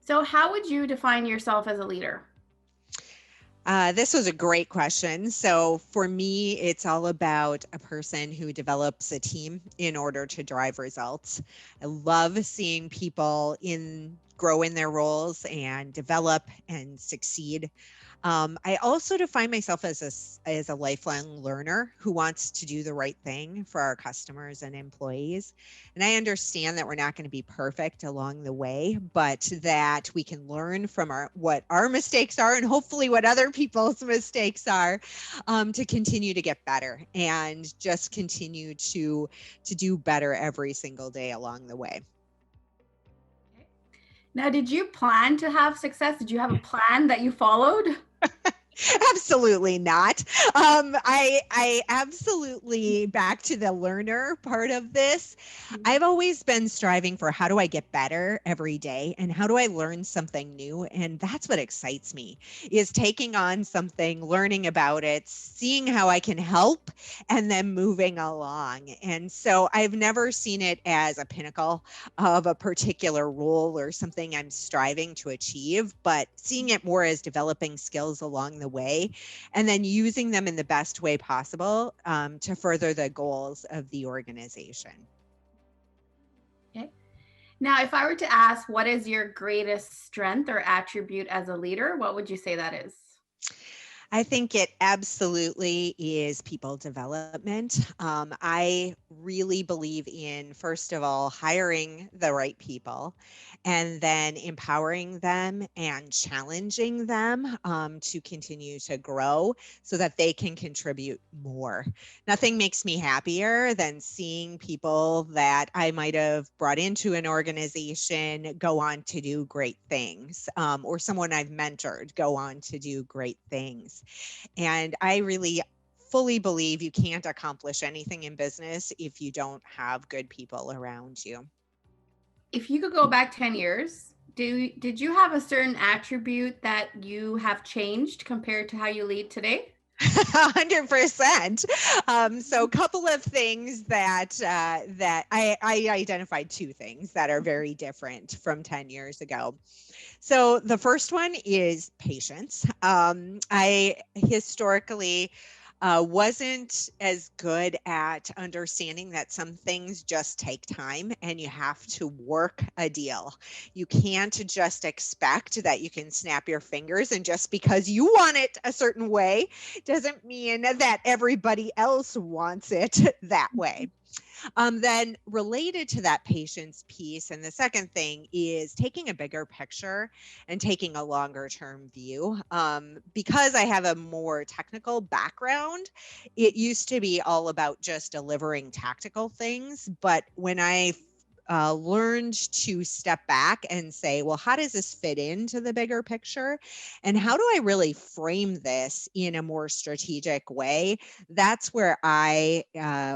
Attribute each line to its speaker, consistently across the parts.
Speaker 1: So how would you define yourself as a leader?
Speaker 2: This was a great question. So for me, it's all about a person who develops a team in order to drive results. I love seeing people grow in their roles and develop and succeed. I also define myself as a lifelong learner who wants to do the right thing for our customers and employees. And I understand that we're not going to be perfect along the way, but that we can learn from what our mistakes are and hopefully what other people's mistakes are, to continue to get better and just continue to do better every single day along the way.
Speaker 1: Now, did you plan to have success? Did you have a plan that you followed?
Speaker 2: Absolutely not. I absolutely, back to the learner part of this. I've always been striving for how do I get better every day and how do I learn something new? And that's what excites me, is taking on something, learning about it, seeing how I can help, and then moving along. And so I've never seen it as a pinnacle of a particular role or something I'm striving to achieve, but seeing it more as developing skills along the way and then using them in the best way possible, to further the goals of the organization.
Speaker 1: Okay. Now, if I were to ask, what is your greatest strength or attribute as a leader, what would you say that is?
Speaker 2: I think it absolutely is people development. I really believe in, first of all, hiring the right people and then empowering them and challenging them, to continue to grow so that they can contribute more. Nothing makes me happier than seeing people that I might have brought into an organization go on to do great things, or someone I've mentored go on to do great things. And I really fully believe you can't accomplish anything in business if you don't have good people around you.
Speaker 1: If you could go back 10 years, did you have a certain attribute that you have changed compared to how you lead today?
Speaker 2: 100%. So a couple of things that I identified two things that are very different from 10 years ago. So the first one is patience. I historically wasn't as good at understanding that some things just take time and you have to work a deal. You can't just expect that you can snap your fingers, and just because you want it a certain way doesn't mean that everybody else wants it that way. Then related to that patience piece, and the second thing is taking a bigger picture and taking a longer term view. Because I have a more technical background, it used to be all about just delivering tactical things. But when I learned to step back and say, well, how does this fit into the bigger picture? And how do I really frame this in a more strategic way? That's where I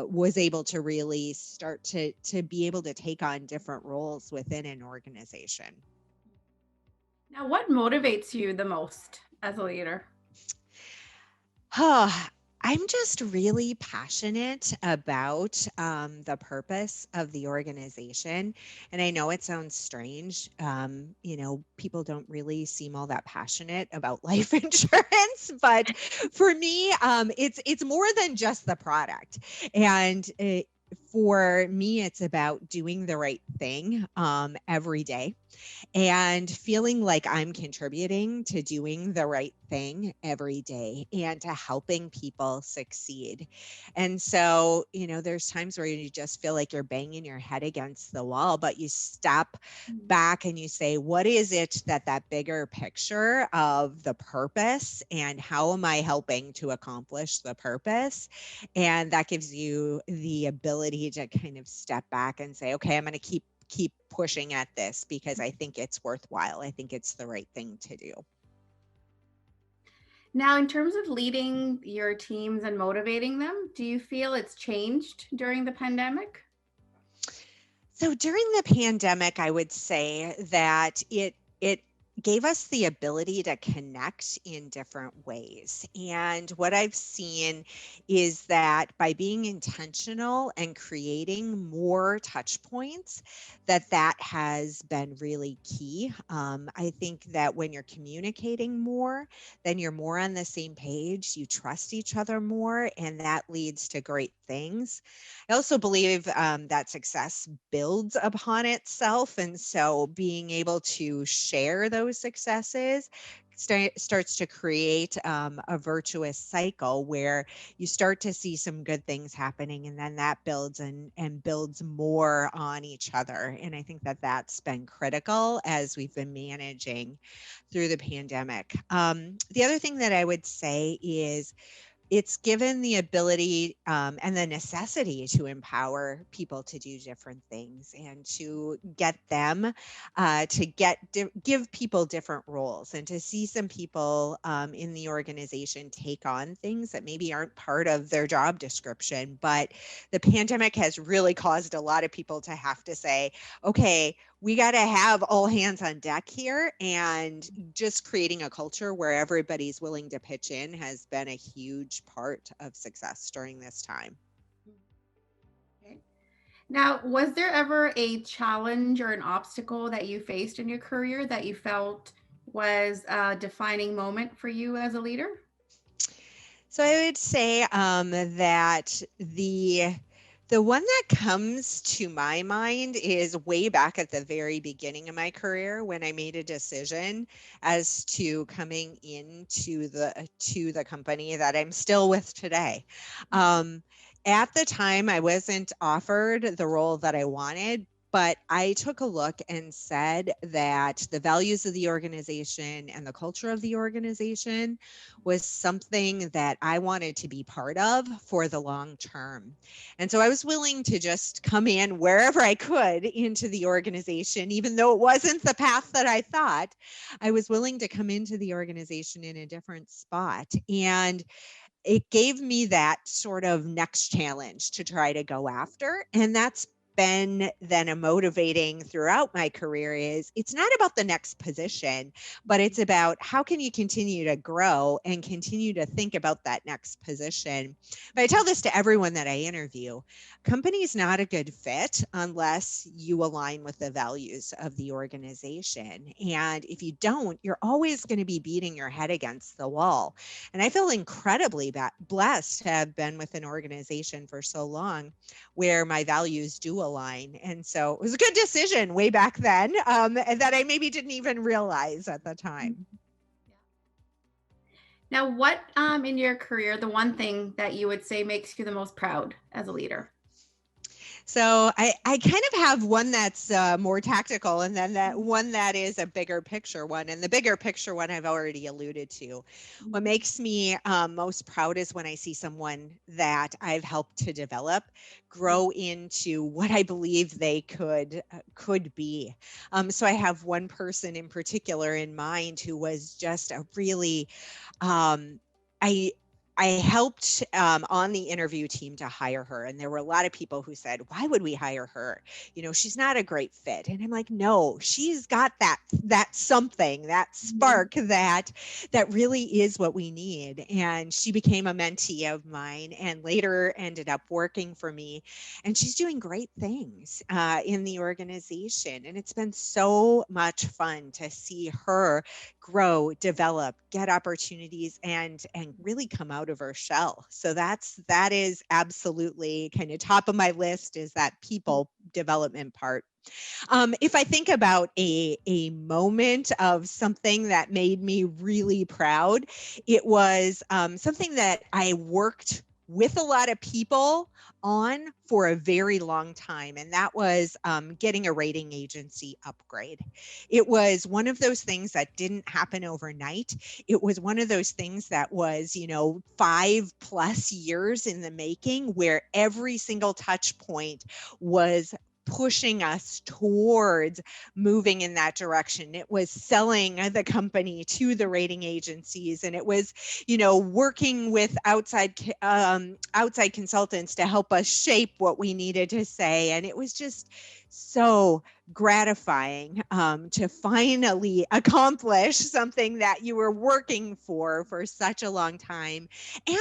Speaker 2: was able to really start to be able to take on different roles within an organization.
Speaker 1: Now, what motivates you the most as a leader?
Speaker 2: I'm just really passionate about, the purpose of the organization. And I know it sounds strange. People don't really seem all that passionate about life insurance, but for me, it's more than just the product. And for me, it's about doing the right thing, every day, and feeling like I'm contributing to doing the right thing every day and to helping people succeed. And so, there's times where you just feel like you're banging your head against the wall, but you step back and you say, what is it that bigger picture of the purpose, and how am I helping to accomplish the purpose? And that gives you the ability to kind of step back and say, okay, I'm going to keep pushing at this because I think it's worthwhile. I think it's the right thing to do.
Speaker 1: Now, in terms of leading your teams and motivating them, do you feel it's changed during the pandemic?
Speaker 2: So during the pandemic, I would say that it gave us the ability to connect in different ways. And what I've seen is that by being intentional and creating more touch points, that has been really key. I think that when you're communicating more, then you're more on the same page, you trust each other more, and that leads to great things. I also believe that success builds upon itself. And so being able to share those successes starts to create a virtuous cycle where you start to see some good things happening, and then that builds and builds more on each other. And I think that that's been critical as we've been managing through the pandemic. The other thing that I would say is it's given the ability and the necessity to empower people to do different things and to get them give people different roles, and to see some people in the organization take on things that maybe aren't part of their job description. But the pandemic has really caused a lot of people to have to say, okay, we got to have all hands on deck here. And just creating a culture where everybody's willing to pitch in has been a huge part of success during this time.
Speaker 1: Okay. Now, was there ever a challenge or an obstacle that you faced in your career that you felt was a defining moment for you as a leader?
Speaker 2: So I would say that the one that comes to my mind is way back at the very beginning of my career, when I made a decision as to coming into the company that I'm still with today. At the time, I wasn't offered the role that I wanted, but I took a look and said that the values of the organization and the culture of the organization was something that I wanted to be part of for the long term. And so I was willing to just come in wherever I could into the organization, even though it wasn't the path that I thought. I was willing to come into the organization in a different spot. And it gave me that sort of next challenge to try to go after. And that's been then a motivating throughout my career. Is it's not about the next position, but it's about how can you continue to grow and continue to think about that next position. But I tell this to everyone that I interview: company's not a good fit unless you align with the values of the organization. And if you don't, you're always going to be beating your head against the wall. And I feel incredibly blessed to have been with an organization for so long where my values do align. And so it was a good decision way back then, and that I maybe didn't even realize at the time.
Speaker 1: Now, what in your career, the one thing that you would say makes you the most proud as a leader?
Speaker 2: So I kind of have one that's more tactical, and then that one that is a bigger picture one. And the bigger picture one I've already alluded to. What makes me most proud is when I see someone that I've helped to develop grow into what I believe they could be. So I have one person in particular in mind who was just a really I I helped on the interview team to hire her. And there were a lot of people who said, why would we hire her? You know, she's not a great fit. And I'm like, no, she's got that something, that spark that really is what we need. And she became a mentee of mine and later ended up working for me. And she's doing great things in the organization. And it's been so much fun to see her grow, develop, get opportunities, and really come out of her shell. So that is absolutely kind of top of my list, is that people development part. If I think about a moment of something that made me really proud, it was something that I worked with a lot of people on for a very long time. And that was getting a rating agency upgrade. It was one of those things that didn't happen overnight. It was one of those things that was, 5+ years in the making, where every single touch point was pushing us towards moving in that direction. It was selling the company to the rating agencies, and it was, working with outside consultants to help us shape what we needed to say. And it was just so gratifying to finally accomplish something that you were working for such a long time, and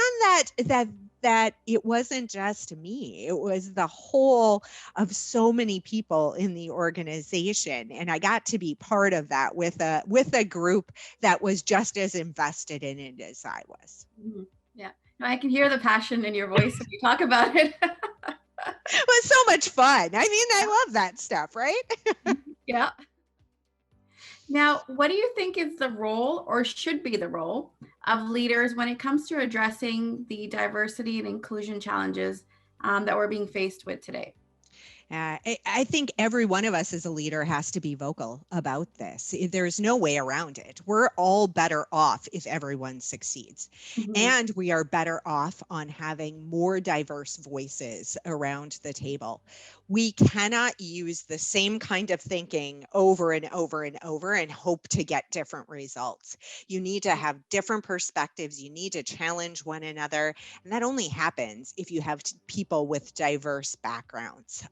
Speaker 2: that it wasn't just me, it was the whole of so many people in the organization, and I got to be part of that with a group that was just as invested in it as I was.
Speaker 1: Mhm. Yeah. No, I can hear the passion in your voice when you talk about it.
Speaker 2: It was so much fun. I mean, I love that stuff, right?
Speaker 1: Yeah. Now, what do you think is the role or should be the role of leaders when it comes to addressing the diversity and inclusion challenges that we're being faced with today?
Speaker 2: I think every one of us as a leader has to be vocal about this. There's no way around it. We're all better off if everyone succeeds.
Speaker 1: Mhm.
Speaker 2: And we are better off on having more diverse voices around the table. We cannot use the same kind of thinking over and over and over and hope to get different results. You need to have different perspectives. You need to challenge one another. And that only happens if you have people with diverse backgrounds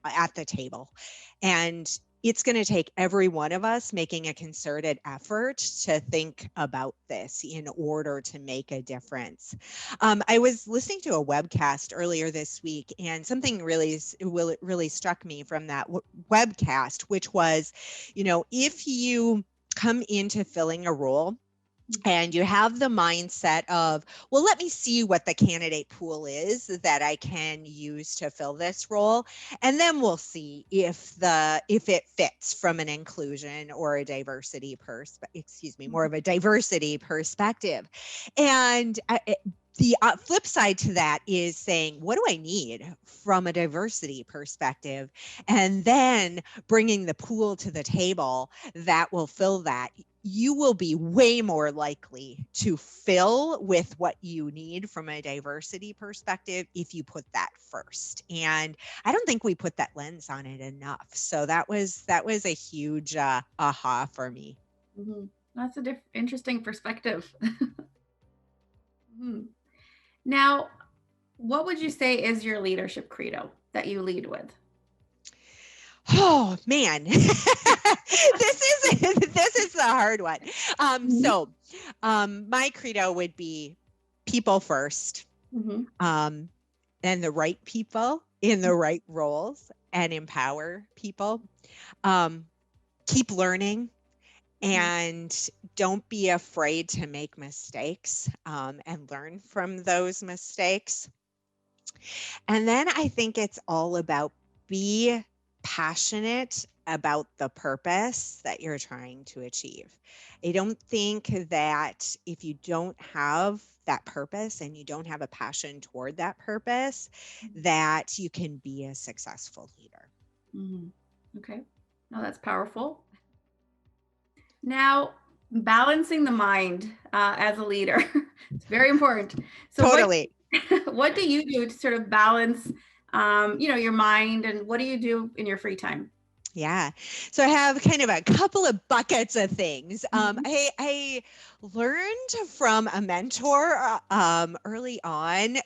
Speaker 2: at the table. And it's going to take every one of us making a concerted effort to think about this in order to make a difference. I was listening to a webcast earlier this week, and something really struck me from that webcast, which was, if you come into filling a role and you have the mindset of, well, let me see what the candidate pool is that I can use to fill this role, and then we'll see if it fits from an inclusion or a diversity more of a diversity perspective. And the flip side to that is saying, what do I need from a diversity perspective? And then bringing the pool to the table that will fill that. You will be way more likely to fill with what you need from a diversity perspective if you put that first. And I don't think we put that lens on it enough. So that was a huge aha for me.
Speaker 1: Mhm. That's a interesting perspective. Mhm. Now, what would you say is your leadership credo that you lead with?
Speaker 2: Oh man, this is the hard one.
Speaker 1: Mhm.
Speaker 2: My credo would be people first,
Speaker 1: Mhm.
Speaker 2: and the right people in the right roles, and empower people. Um, Keep learning,
Speaker 1: Mhm.
Speaker 2: and don't be afraid to make mistakes, and learn from those mistakes. And then I think it's all about be passionate about the purpose that you're trying to achieve. I don't think that if you don't have that purpose and you don't have a passion toward that purpose, that you can be a successful leader.
Speaker 1: Mhm. Okay. No, that's powerful. Now, balancing the mind as a leader, it's very important. So, what
Speaker 2: Totally.
Speaker 1: what do you do to sort of balance, your mind, and what do you do in your free time?
Speaker 2: Yeah. So I have kind of a couple of buckets of things.
Speaker 1: Mhm.
Speaker 2: I learned from a mentor early on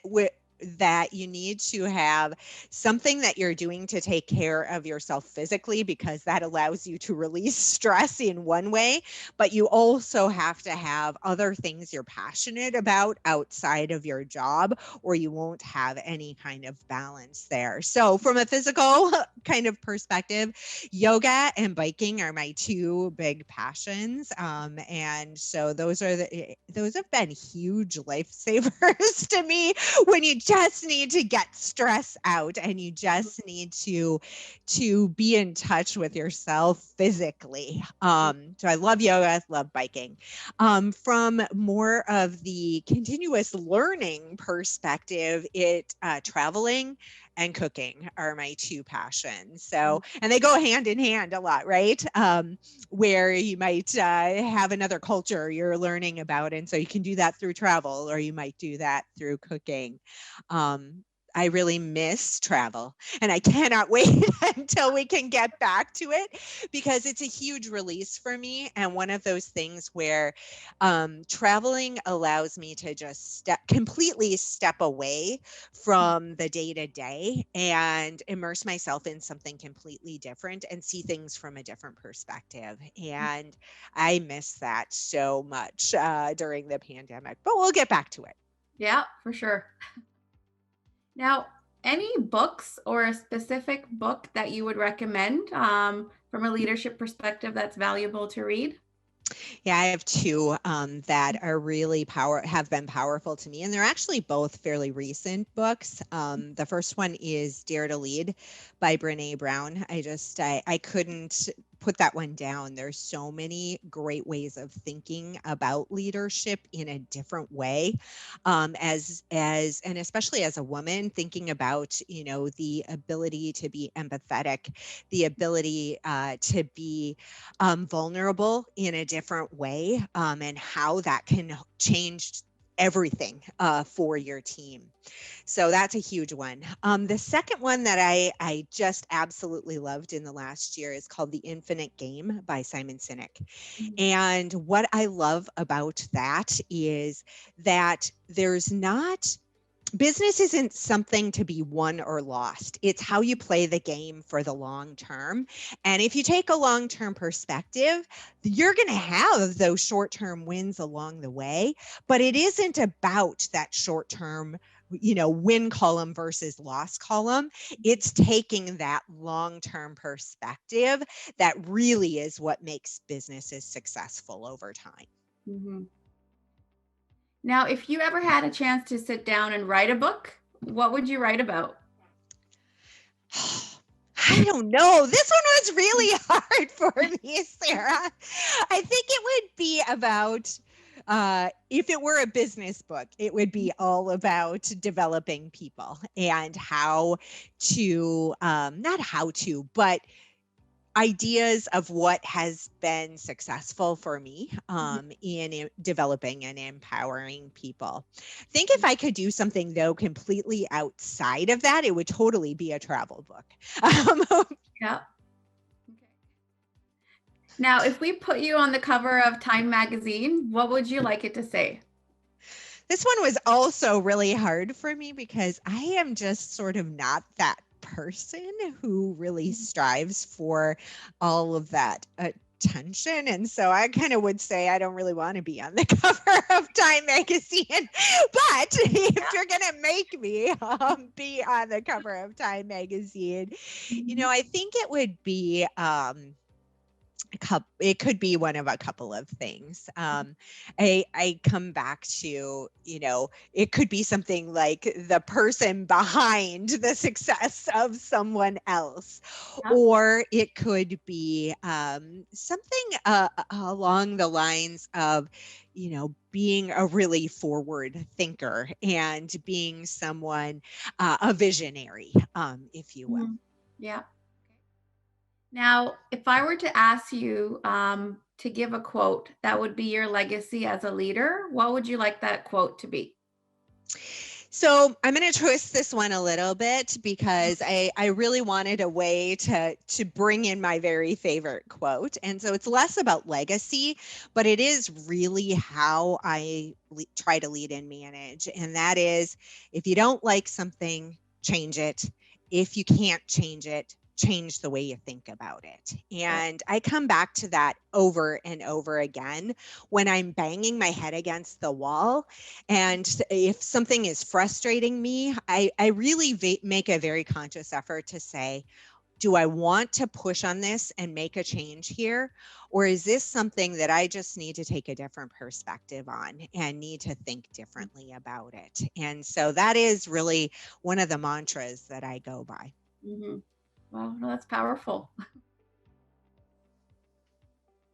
Speaker 2: that you need to have something that you're doing to take care of yourself physically, because that allows you to release stress in one way, but you also have to have other things you're passionate about outside of your job, or you won't have any kind of balance there. So from a physical kind of perspective, yoga and biking are my two big passions. And so those have been huge lifesavers to me when you just need to get stress out and you just need to be in touch with yourself physically. So I love yoga, love biking. From more of the continuous learning perspective, traveling and cooking are my two passions. So, and they go hand in hand a lot, right? Where you might have another culture you're learning about, and so you can do that through travel, or you might do that through cooking. Um, I really miss travel, and I cannot wait until we can get back to it, because it's a huge release for me. And one of those things where traveling allows me to just completely step away from the day to day and immerse myself in something completely different and see things from a different perspective. And I miss that so much during the pandemic, but we'll get back to it.
Speaker 1: Yeah, for sure. Now, any books or a specific book that you would recommend from a leadership perspective that's valuable to read?
Speaker 2: Yeah, I have two that are really have been powerful to me, and they're actually both fairly recent books. The first one is Dare to Lead by Brene Brown. I couldn't put that one down. There's so many great ways of thinking about leadership in a different way, and especially as a woman, thinking about the ability to be empathetic, the ability to be vulnerable in a different way, and how that can change everything for your team. So that's a huge one. The second one that I just absolutely loved in the last year is called The Infinite Game by Simon Sinek.
Speaker 1: Mhm.
Speaker 2: And what I love about that is that there's not business isn't something to be won or lost. It's how you play the game for the long term. And if you take a long term perspective, you're going to have those short term wins along the way. But it isn't about that short term win column versus loss column. It's taking that long term perspective that really is what makes businesses successful over time.
Speaker 1: Mhm. Now, if you ever had a chance to sit down and write a book, what would you write about?
Speaker 2: I don't know. This one was really hard for me, Sarah. I think it would be about, if it were a business book, it would be all about developing people and how to, not how to, but ideas of what has been successful for me in developing and empowering people. I think if I could do something though completely outside of that, it would totally be a travel book.
Speaker 1: Yeah. Okay. Now, if we put you on the cover of Time magazine, what would you like it to say?
Speaker 2: This one was also really hard for me because I am just sort of not that person who really strives for all of that attention. And so I kind of would say I don't really want to be on the cover of Time magazine. But if you're going to make me be on the cover of Time magazine,
Speaker 1: Mhm.
Speaker 2: I think it would be it could be one of a couple of things. I come back to, it could be something like the person behind the success of someone else,
Speaker 1: Yeah.
Speaker 2: or it could be something along the lines of, being a really forward thinker and being someone, a visionary, if you will.
Speaker 1: Mhm. Yeah. Now, if I were to ask you to give a quote that would be your legacy as a leader, what would you like that quote to be?
Speaker 2: So I'm going to twist this one a little bit because I really wanted a way to bring in my very favorite quote. And so it's less about legacy, but it is really how I try to lead and manage. And that is, if you don't like something, change it. If you can't change it, change the way you think about it.
Speaker 1: Right.
Speaker 2: And I come back to that over and over again when I'm banging my head against the wall. And if something is frustrating me, I really make a very conscious effort to say, do I want to push on this and make a change here? Or is this something that I just need to take a different perspective on and need to think differently about it? And so that is really one of the mantras that I go by.
Speaker 1: Mm-hmm. Well, no, that's powerful.